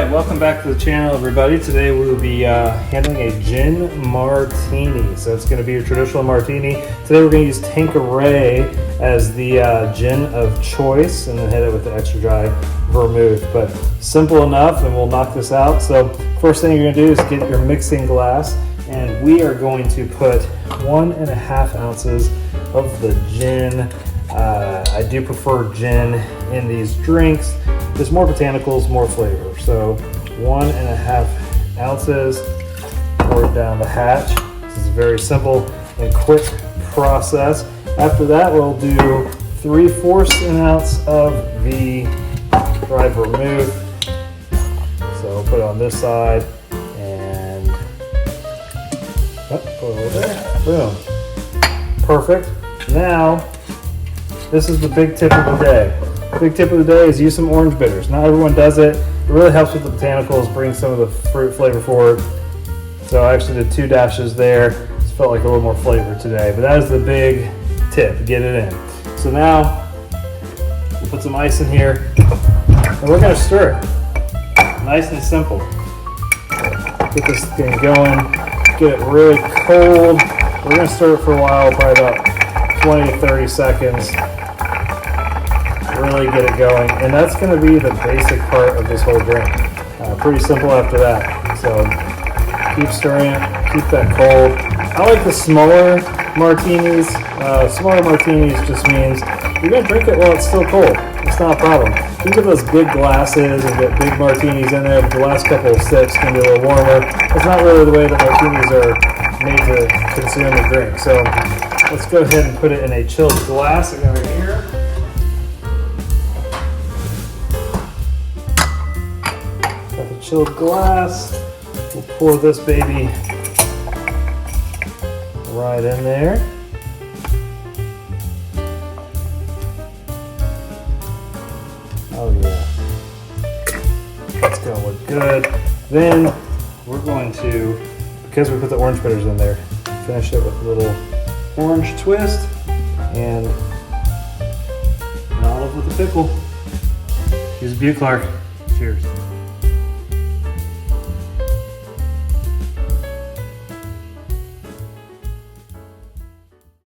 Alright, welcome back to the channel, everybody. Today we will be handling a Gin Martini. So it's going to be your traditional martini. Today we're going to use Tanqueray as the gin of choice and then hit it with the extra dry vermouth. But simple enough, and we'll knock this out. So first thing you're going to do is get your mixing glass, and we are going to put 1.5 ounces of the gin. I do prefer gin in these drinks. There's more botanicals, more flavor. So 1.5 ounces, pour it down the hatch. This is a very simple and quick process. After that, we'll do 3/4 an ounce of the dry vermouth. So put it on this side and put it over there. Boom. Perfect. Now, this is the big tip of the day. Big tip of the day is use some orange bitters. Not everyone does it. It really helps with the botanicals, bring some of the fruit flavor forward. So I actually did 2 dashes there. Just felt like a little more flavor today. But that is the big tip, get it in. So now, we'll put some ice in here. And we're gonna stir it. Nice and simple. Get this thing going, get it really cold. We're gonna stir it for a while, probably about 20 to 30 seconds. Really get it going, and that's going to be the basic part of this whole drink. Pretty simple after that. So keep stirring it, keep that cold. I like the smaller martinis. Smaller martinis just means you're going to drink it while it's still cold. It's not a problem. You can get those big glasses and get big martinis in there, but the last couple of sips can be a little warmer. It's not really the way that martinis are made to consume a drink. So let's go ahead and put it in a chilled glass over here. Chilled glass. We'll pour this baby right in there. Oh yeah, that's gonna look good. Then we're going to, because we put the orange bitters in there, finish it with a little orange twist and an olive with a pickle. Use a Butte Clark.